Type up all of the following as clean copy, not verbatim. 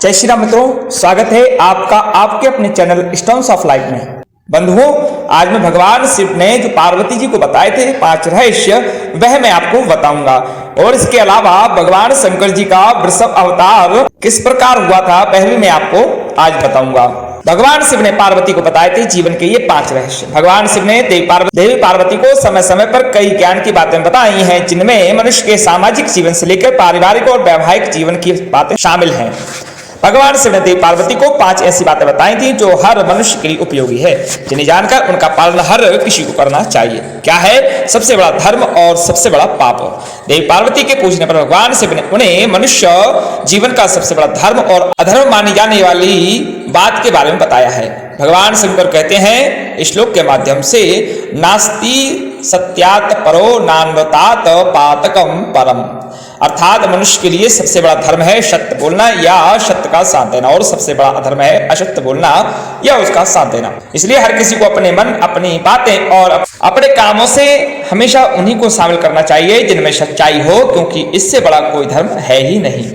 जय श्री राम मित्रों, स्वागत है आपका आपके अपने चैनल स्टोन्स ऑफ लाइफ में। बंधुओं, आज मैं भगवान शिव ने जो पार्वती जी को बताए थे 5 रहस्य, वह मैं आपको बताऊंगा। और इसके अलावा भगवान शंकर जी का वृषभ अवतार किस प्रकार हुआ था वह भी मैं आपको आज बताऊंगा। भगवान शिव ने पार्वती को बताए थे जीवन के ये 5 रहस्य। भगवान शिव ने देवी पार्वती को समय समय पर कई ज्ञान की बातें बताई हैं, जिनमें मनुष्य के सामाजिक जीवन से लेकर पारिवारिक और वैवाहिक जीवन की बातें शामिल हैं। भगवान शिव ने देवी पार्वती को 5 ऐसी बातें बताई थी जो हर मनुष्य के लिए उपयोगी है, जिन्हें जानकर उनका पालन हर किसी को करना चाहिए। क्या है सबसे बड़ा धर्म और सबसे बड़ा पाप? देवी पार्वती के पूछने पर भगवान शिव ने उन्हें मनुष्य जीवन का सबसे बड़ा धर्म और अधर्म मानी जाने वाली बात के बारे में बताया है। भगवान शंकर कहते हैं श्लोक के माध्यम से, नास्ति सत्यात परो नान्वतात पातकम परम, अर्थात मनुष्य के लिए सबसे बड़ा धर्म है सत्य बोलना या सत्य का साथ देना, और सबसे बड़ा अधर्म है असत्य बोलना या उसका साथ देना। इसलिए हर किसी को अपने मन, अपनी बातें और अपने कामों से हमेशा उन्हीं को शामिल करना चाहिए जिनमें सच्चाई हो, क्योंकि इससे बड़ा कोई धर्म है ही नहीं।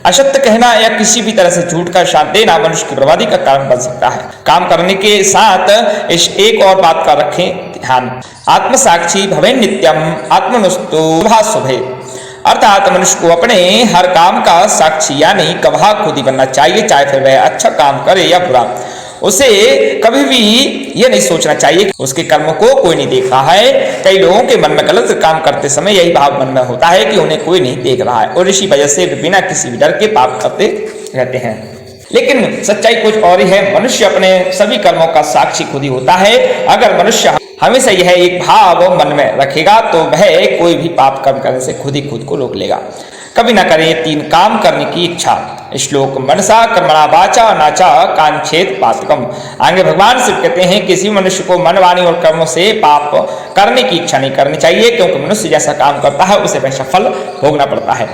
असत्य कहना या किसी भी तरह से झूठ का साथ देना मनुष्य की बर्बादी का कारण बन सकता है। काम करने के साथ इस एक और बात का रखें ध्यान, आत्मसाक्षी भवे नित्यम आत्मनुस्तु शुभे, अर्थात मनुष्य को अपने हर काम का साक्षी यानी गवाह खुद ही बनना चाहिए, चाहे फिर वह अच्छा काम करे या बुरा। उसे कभी भी यह नहीं सोचना चाहिए कि उसके कर्मों को कोई नहीं देख रहा है। कई लोगों के मन में गलत काम करते समय यही भाव मन में होता है कि उन्हें कोई नहीं देख रहा है, और इसी वजह से बिना किसी भी डर के पाप करते रहते हैं। लेकिन सच्चाई कुछ और ही है। मनुष्य अपने सभी कर्मों का साक्षी खुद ही होता है। अगर मनुष्य हमेशा यह एक भाव मन में रखेगा तो वह कोई भी पाप कर्म करने से खुद ही खुद को रोक लेगा। कभी ना करें 3 काम करने की इच्छा। श्लोक, मनसा कर्मणा वाचा नाचा कांक्षेत पातकम। आगे भगवान शिव कहते हैं किसी मनुष्य को मन, वाणी और कर्मों से पाप करने की इच्छा नहीं करनी चाहिए, क्योंकि मनुष्य जैसा काम करता है उसे वैसा फल भोगना पड़ता है।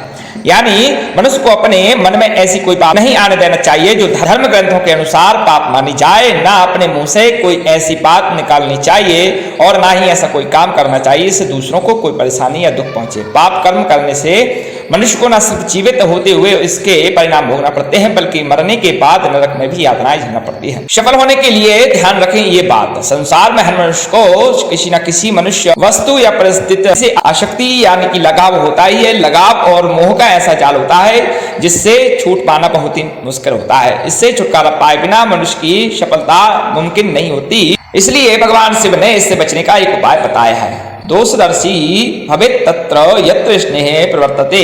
यानी मनुष्य को अपने मन में ऐसी कोई पाप नहीं आने देना चाहिए जो धर्म ग्रंथों के अनुसार पाप मानी जाए। ना अपने मुंह से कोई ऐसी बात निकालनी चाहिए और ना ही ऐसा कोई काम करना चाहिए इससे दूसरों को कोई परेशानी या दुख पहुंचे। पाप कर्म करने से मनुष्य को न सिर्फ जीवित होते हुए इसके परिणाम भोगना पड़ते हैं, बल्कि मरने के बाद नरक में भी यातनाएं झेलना पड़ती है। सफल होने के लिए ध्यान रखें ये बात, संसार में हर मनुष्य को किसी न किसी मनुष्य, वस्तु या परिस्थिति से आसक्ति यानी कि लगाव होता ही है। लगाव और मोह का ऐसा जाल होता है जिससे छूट पाना बहुत ही मुश्किल होता है। इससे छुटकारा पाए बिना मनुष्य की सफलता मुमकिन नहीं होती। इसलिए भगवान शिव ने इससे बचने का एक उपाय बताया है। दोषदर्शी भवेत् तत्र यत्र स्नेहे प्रवर्तते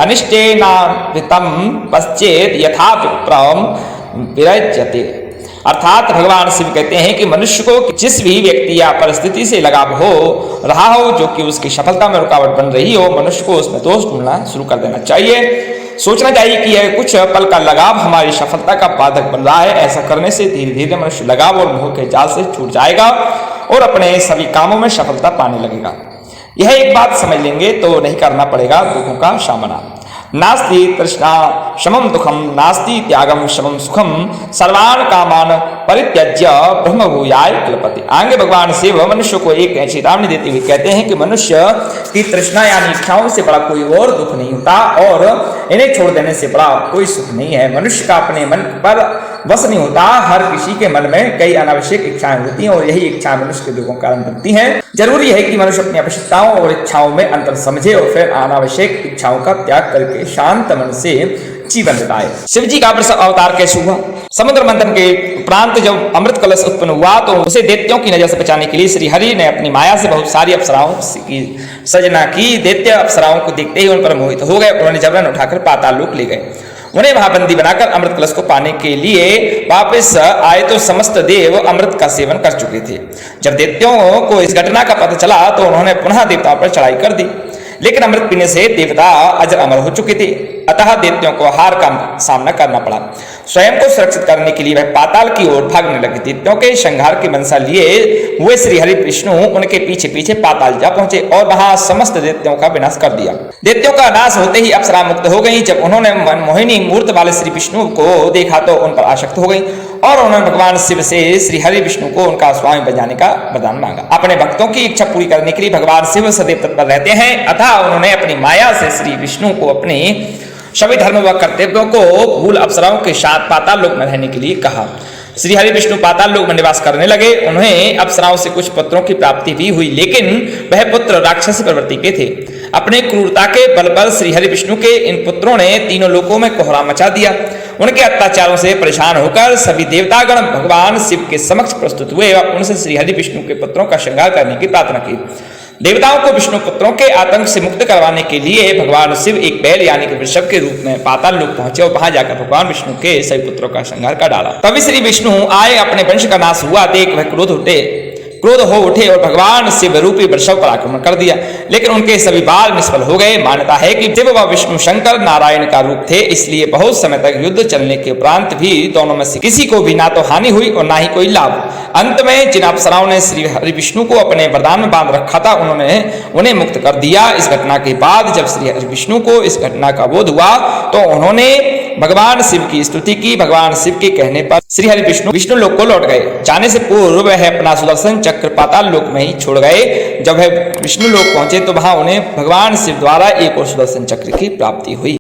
अनिष्टेनावृतं पश्चेत् यथा विप्रं विरज्यते। अर्थात भगवान शिव कहते हैं कि मनुष्य को जिस भी व्यक्ति या परिस्थिति से लगाव हो रहा हो जो कि उसकी सफलता में रुकावट बन रही हो, मनुष्य को उसमें दोष ढूंढना शुरू कर देना चाहिए। सोचना चाहिए कि यह कुछ पल का लगाव हमारी सफलता का बाधक बन रहा है। ऐसा करने से धीरे धीरे मनुष्य लगाव और मोह के जाल से छूट जाएगा और अपने सभी कामों में सफलता पाने लगेगा। यह एक बात समझ लेंगे तो नहीं करना पड़ेगा दुखों का सामना। नास्ति तृष्णा शमम दुखम नास्ति त्यागम शमम सुखम सर्वान कामान परित्यज्य ब्रह्म भूयाय कल्पते। आगे भगवान शिव मनुष्य को एक चेतावनी देते हुए कहते हैं कि मनुष्य की तृष्णा यानी इच्छाओं से बड़ा कोई और दुख नहीं होता और इन्हें छोड़ देने से बड़ा कोई सुख नहीं है। मनुष्य का अपने मन पर वश नहीं होता। हर किसी के मन में कई अनावश्यक इच्छाएं होती हैं और यही इच्छाएं मनुष्य के दुखों का कारण बनती हैं। जरूरी है कि मनुष्य अपनी आवश्यकताओं और इच्छाओं में अंतर समझे और फिर अनावश्यक इच्छाओं का त्याग करके शांत मन से जीवन बिताए। शिव जी का वृषभ अवतार कैसे हुआ? समुद्र मंथन के उपरांत जब अमृत कलश उत्पन्न हुआ तो उसे दैत्यों की नजर से बचाने के लिए श्री हरि ने अपनी माया से बहुत सारी अप्सराओं की सजना की। दैत्य अप्सराओं को देखते ही उन पर मोहित हो गए। उन्होंने जबरन उठाकर पाताल लोक ले गए। उन्हें वहां बंदी बनाकर अमृत कलश को पाने के लिए वापस आए तो समस्त देव अमृत का सेवन कर चुके थे। जब दैत्यों को इस घटना का पता चला तो उन्होंने पुनः देवताओं पर चढ़ाई कर दी, लेकिन अमृत पीने से देवता अजर अमर हो चुके थे। अतः दैत्यों को हार का सामना करना पड़ा। स्वयं को सुरक्षित करने के लिए वह पाताल की ओर भागने लगे। दैत्यों के संहार की मनसा लिए हुए श्री हरि विष्णु उनके पीछे पीछे पाताल जा पहुंचे और वहां समस्त दैत्यों का विनाश कर दिया। दैत्यों का नाश होते ही अप्सरा मुक्त हो गई। जब उन्होंने मनमोहिनी मूर्त वाले श्री विष्णु को देखा तो उन पर आसक्त हो गई और उन्होंने भगवान शिव से श्री हरि विष्णु को उनका स्वामी बन जाने का वरदान मांगा। अपने भक्तों की इच्छा पूरी करने के लिए भगवान शिव सदैव तत्पर रहते हैं। अतः उन्होंने अपनी माया से श्री विष्णु को अपने सभी धर्म व कर्तव्यों को भूल अप्सराओं के साथ पाताल लोक में रहने के लिए कहा। श्री हरि विष्णु पाताल लोक में निवास करने लगे। उन्हें अप्सराओं से कुछ पुत्रों की प्राप्ति भी हुई, लेकिन वह पुत्र राक्षसी प्रवृत्ति के थे। अपने क्रूरता के बल पर श्री हरि विष्णु के इन पुत्रों ने तीनों लोकों में कोहराम मचा दिया। उनके अत्याचारों से परेशान होकर सभी देवतागण भगवान शिव के समक्ष प्रस्तुत हुए और उनसे श्री हरि विष्णु के पुत्रों का श्रृंगार करने की प्रार्थना की। देवताओं को विष्णु पुत्रों के आतंक से मुक्त करवाने के लिए भगवान शिव एक बैल यानी कि वृषभ के रूप में पाताल लोक पहुंचे और वहां जाकर भगवान विष्णु के सभी पुत्रों का श्रृंगार कर डाला। तभी श्री विष्णु आए, अपने वंश का नाश हुआ देख वह क्रोध हो उठे और भगवान शिव रूपी वृषभ पर आक्रमण कर दिया, लेकिन उनके सभी बाल निष्फल हो गए। मान्यता है कि शिव व विष्णु शंकर नारायण का रूप थे, इसलिए बहुत समय तक युद्ध चलने के उपरांत भी दोनों में से किसी को भी ना तो हानि हुई और ना ही कोई लाभ। अंत में जिन अप्सराओं ने श्री हरि विष्णु को अपने वरदान में बांध रखा था उन्होंने उन्हें मुक्त कर दिया। इस घटना के बाद जब श्री हरि विष्णु को इस घटना का बोध हुआ तो उन्होंने भगवान शिव की स्तुति की। भगवान शिव के कहने पर श्री हरि विष्णु लोक को लौट गए। जाने से पूर्व वह अपना सुदर्शन चक्र पाताल लोक में ही छोड़ गए। जब वह विष्णु लोक पहुंचे तो वहां उन्हें भगवान शिव द्वारा एक और सुदर्शन चक्र की प्राप्ति हुई।